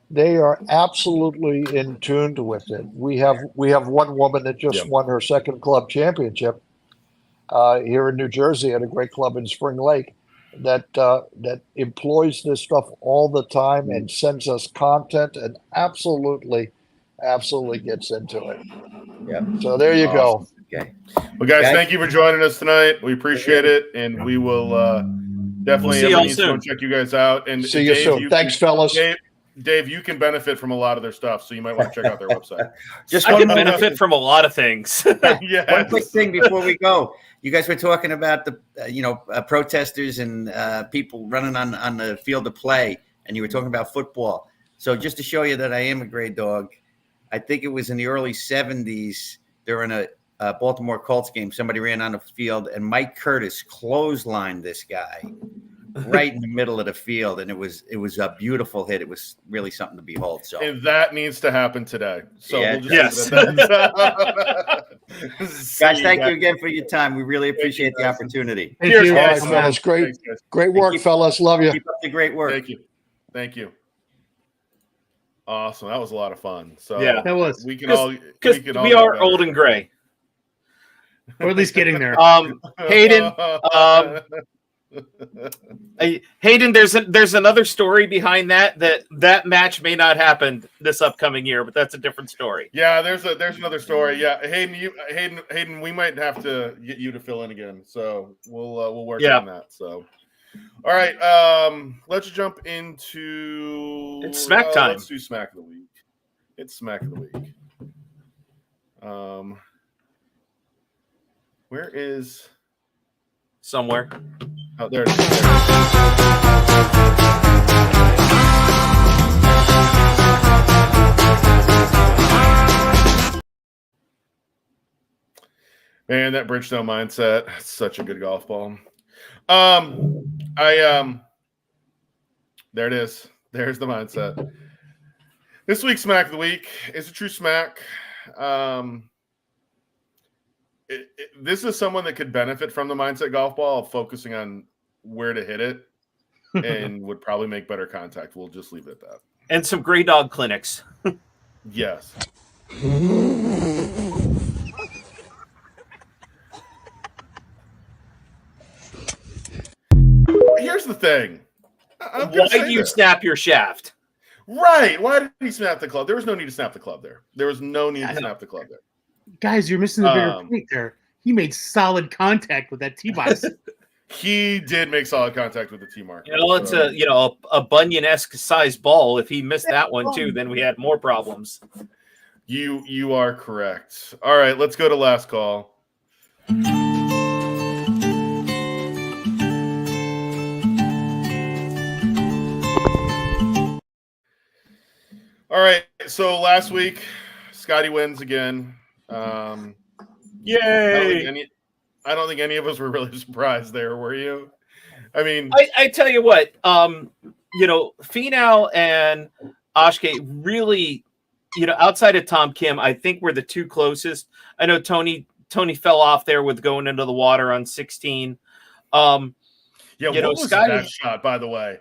They are absolutely in tune with it. We have one woman that just won her second club championship here in New Jersey at a great club in Spring Lake that employs this stuff all the time and sends us content and absolutely gets into it. Yeah. So there you go. Okay. Well, guys, thank you for joining us tonight. We appreciate it, and we will definitely see y'all soon. check you guys out. And See you soon. Thanks, fellas. Dave, you can benefit from a lot of their stuff, so you might want to check out their website. Just I can benefit from a lot of things. Yeah. One quick thing before we go. You guys were talking about the protesters and people running on the field of play, and you were talking about football. So just to show you that I am a gray dog, I think it was in the early 70s during a Baltimore Colts game. Somebody ran on the field, and Mike Curtis clotheslined this guy right in the middle of the field, and it was a beautiful hit. It was really something to behold. So, and that needs to happen today. So Yeah. we'll just leave it at that. guys, thank you again for your time. We really appreciate the opportunity. Thank Cheers, you. All right, guys. fellas. Thanks, guys. Great work, fellas. Love you. Keep up the great work. Thank you. Awesome. That was a lot of fun. So Yeah. That was, we can all Because can all we get are better. old and gray. or at least getting there. Hayden, Hayden, there's another story behind that match may not happen this upcoming year, but that's a different story. Yeah, there's another story. Yeah, Hayden, we might have to get you to fill in again. So we'll work on that. So, all right, let's jump into it's Smack time. Let's do Smack of the Week. It's Smack of the Week. Where is somewhere? Oh, there it is. Man, that Bridgestone mindset, such a good golf ball. There it is. There's the mindset. This week's Smack of the Week is a true smack. This is someone that could benefit from the mindset golf ball, focusing on where to hit it, and would probably make better contact. We'll just leave it at that. And some gray dog clinics. Yes. Here's the thing. Why do you snap your shaft? Right. Why did he snap the club? There was no need to snap the club there. There was no need to snap the club there. Guys, you're missing the bigger point there. He made solid contact with that tee box. He did make solid contact with the tee marker. It's a Bunyan-esque size ball. If he missed that one too, then we had more problems. You are correct. All right, let's go to last call. All right, so last week, Scottie wins again. Yay! I don't think any of us were really surprised there, were you? I mean, I tell you what, Finau and Ashke really, outside of Tom Kim, I think we're the two closest. I know Tony fell off there with going into the water on 16. What was Scottie, that shot, by the way?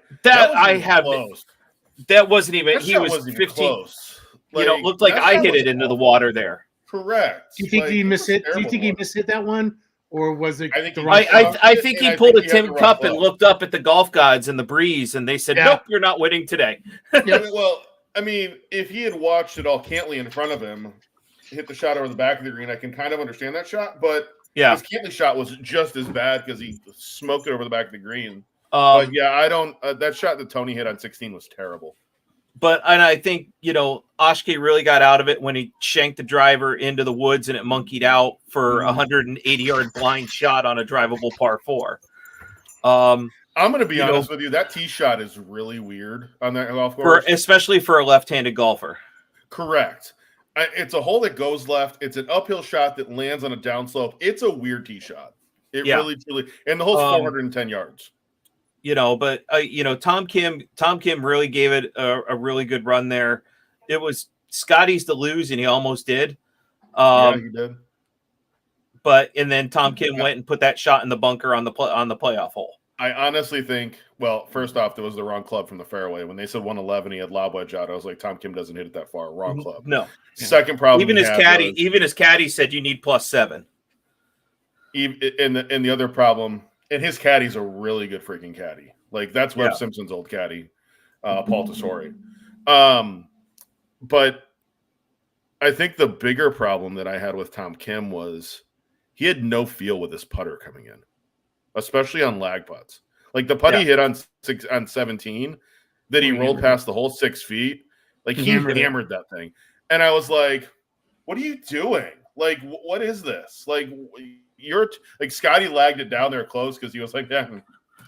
That wasn't even. He was 15. Close. Looked like I hit it into the water there. Correct. Do you think he mishit? Do you think he mishit that one, or was it? I think he pulled a Tim Cup and looked up at the golf gods and the breeze, and they said, "Nope, you're not winning today." Well, I mean, if he had watched it all Cantley in front of him hit the shot over the back of the green, I can kind of understand that shot. But his Cantley shot was just as bad because he smoked it over the back of the green. But I don't. That shot that Tony hit on 16 was terrible. And I think, Ashke really got out of it when he shanked the driver into the woods and it monkeyed out for a 180-yard blind shot on a drivable par 4. I'm going to be honest with you. That tee shot is really weird on that golf course. Especially for a left-handed golfer. Correct. It's a hole that goes left. It's an uphill shot that lands on a downslope. It's a weird tee shot. It really, truly. And the hole's 410 yards. But Tom Kim really gave it a really good run there. It was Scottie's to lose, and he almost did. He did. And then Tom Kim went and put that shot in the bunker on the playoff hole. I honestly think, well, first off, there was the wrong club from the fairway. When they said 111, he had lob wedge out. I was like, Tom Kim doesn't hit it that far. Wrong club. No. Second problem. Even his caddy said you need +7. And the other problem. And his caddy's a really good freaking caddy. Like, that's Webb Simpson's old caddy, Paul Tesori. But I think the bigger problem that I had with Tom Kim was he had no feel with his putter coming in, especially on lag putts. Like, the putt he hit on 17 that he rolled past the whole 6 feet, like, he hammered that thing. And I was like, what are you doing? Like, what is this? Like, Scottie lagged it down there close because he was like, let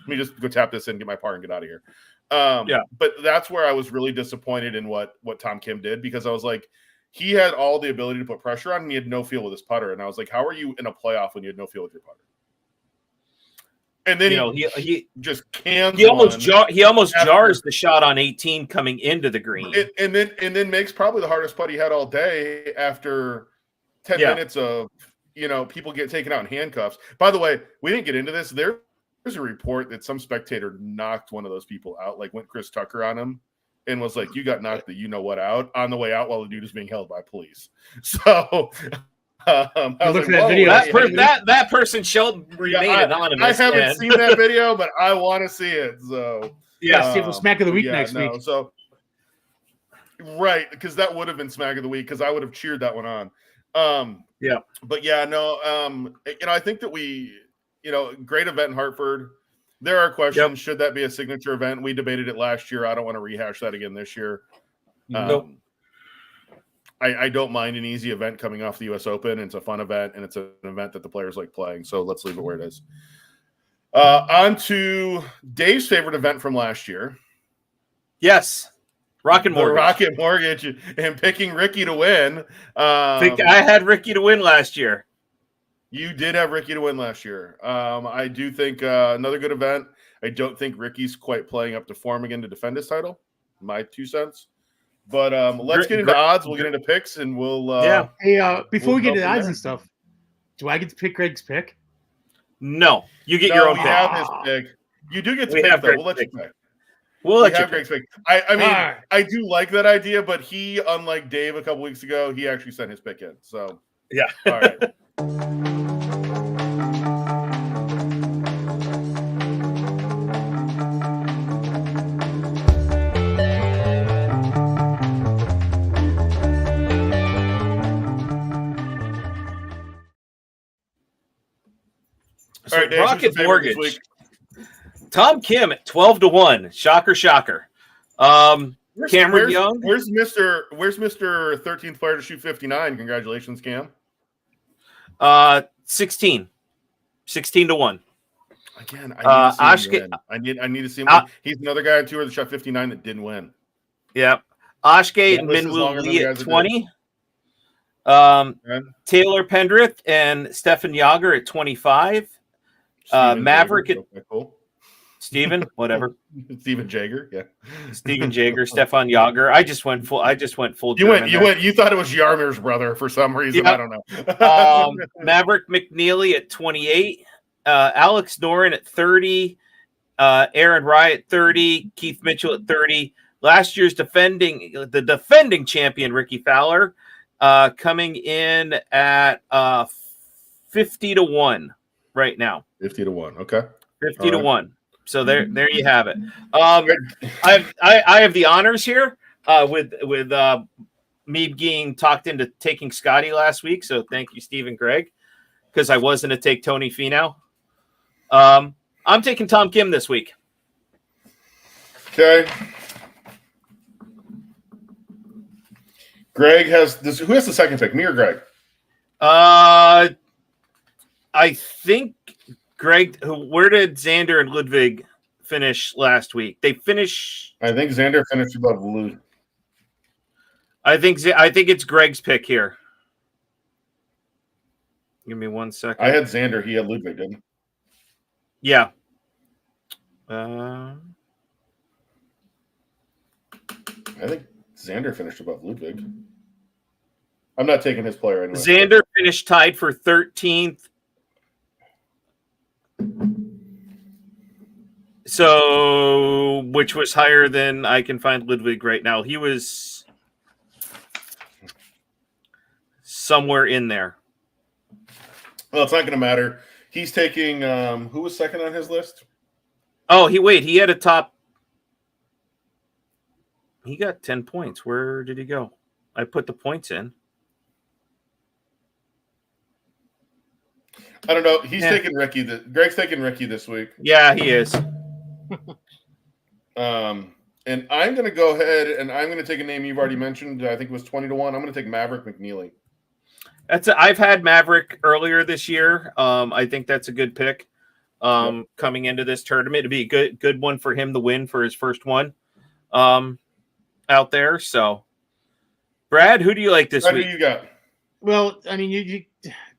me just go tap this in, get my par, and get out of here. But that's where I was really disappointed in what Tom Kim did, because I was like, he had all the ability to put pressure on, and he had no feel with his putter. And I was like, how are you in a playoff when you had no feel with your putter? And then he just cans. He almost jars the shot on 18 coming into the green, and then makes probably the hardest putt he had all day after 10 minutes of people get taken out in handcuffs. By the way, we didn't get into this. There's a report that some spectator knocked one of those people out, like went Chris Tucker on him and was like, you got knocked the out on the way out while the dude is being held by police. So You look like, at that "Whoa, video, wait, That person shall remain anonymous. I haven't and- seen that video, but I want to see it. So Yeah, see if it's Smack of the Week yeah, next no, week. So right, because that would have been Smack of the Week because I would have cheered that one on. Yeah. But yeah, no, I think that great event in Hartford. There are questions. Yep. Should that be a signature event? We debated it last year. I don't want to rehash that again this year. Nope. I don't mind an easy event coming off the U.S. Open. It's a fun event, and it's an event that the players like playing. So let's leave it where it is. On to Dave's favorite event from last year. Yes. Rocket Mortgage. The Rocket Mortgage and picking Ricky to win. I had Ricky to win last year. You did have Ricky to win last year. I do think another good event. I don't think Ricky's quite playing up to form again to defend his title. My 2 cents. But let's get into odds. We'll get into picks, and we'll Hey, before we get go to from odds there. and stuff, do I get to pick Greg's pick? No, you get No, your own we pick. have his pick. You do get to We pick have though. Greg's We'll let you pick. pick. We'll We let you have pick. Greg's pick. I mean, All right. I do like that idea, but he, unlike Dave a couple weeks ago, he actually sent his pick in. So Yeah. all right. So All right, Dave, who's Rocket your favorite this Mortgage. week? Tom Kim at 12-1. Shocker, shocker. Cameron Young. Where's Mr. 13th player to shoot 59? Congratulations, Cam. 16. 16-1. Again, I need to see him Ashke- win. I need to see him win. He's another guy on tour that shot 59 that didn't win. Yep. Ashke and That list is longer Minwoo than Lee the at guys that 20. Okay? Taylor Pendrith and Stefan Yager at 25. Steven Maverick Jager. at- Okay, cool. Steven, whatever. Steven Jager, yeah. Steven Jager, Stefan Yager. I just went full You German there. you thought it was Yarmir's brother for some reason. Yeah. I don't know. Maverick McNeely at 28. Alex Noren at 30. Aaron Rye at 30. Keith Mitchell at 30. Last year's the defending champion, Ricky Fowler, coming in at 50-1 right now. 50-1. Okay. 50-1. So there you have it. I have the honors here with me being talked into taking Scottie last week. So thank you, Steve and Greg, because I wasn't to take Tony Finau. I'm taking Tom Kim this week. Okay. Greg has this. Who has the second pick? Me or Greg? I think Greg. Where did Xander and Ludwig finish last week? They finish. I think Xander finished above Lou. I think it's Greg's pick here. Give me 1 second. I had Xander. He had Ludwig, didn't he? Yeah. I think Xander finished above Ludwig. I'm not taking his player anyway. Xander finished tied for 13th. So, which was higher than I can find Ludwig right now. He was somewhere in there. Well, it's not going to matter. He's taking who was second on his list? Oh, he had a top. He got 10 points. Where did he go? I put the points in. I don't know. He's taking Ricky. Greg's taking Ricky this week. Yeah, he is. And I'm going to go ahead and I'm going to take a name you've already mentioned. I think it was 20-1. I'm going to take Maverick McNeely. I've had Maverick earlier this year. I think that's a good pick. Coming into this tournament, it'd be a good one for him to win for his first one out there. So, Brad, who do you like this Brad, week? who you got? Well, I mean,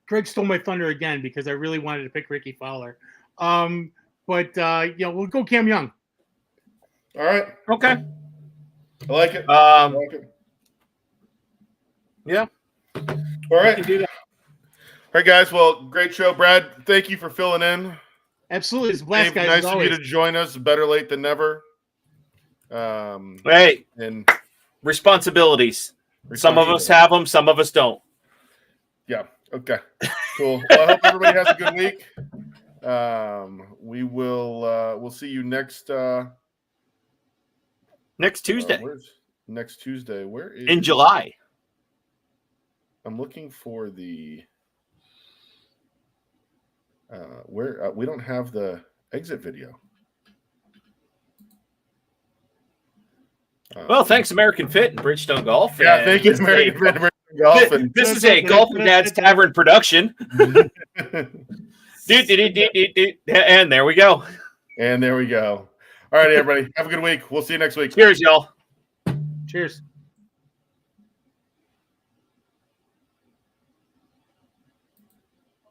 Greg stole my thunder again because I really wanted to pick Ricky Fowler. But we'll go Cam Young. All right. Okay. I like it. I Um, like it. yeah. All right. You can do that. All right, guys. Well, great show. Brad, thank you for filling in. Absolutely. It's a blast, Dave, guys. nice as of always. you to join us. Better late than never. Hey, And responsibilities. Some of us have them. Some of us don't. Yeah. Okay, cool. Well, I hope everybody has a good week. We'll see you next Next Tuesday next Tuesday. Where is in July. I'm looking for the where we don't have the exit video. Well, thanks, American Fit and Bridgestone Golf. Yeah, and thank you, this is American a- Fit and Golf. And This is a Golf and Dad's Tavern production. And there we go. And there we go. All right, everybody. Have a good week. We'll see you next week. Cheers, y'all. Cheers.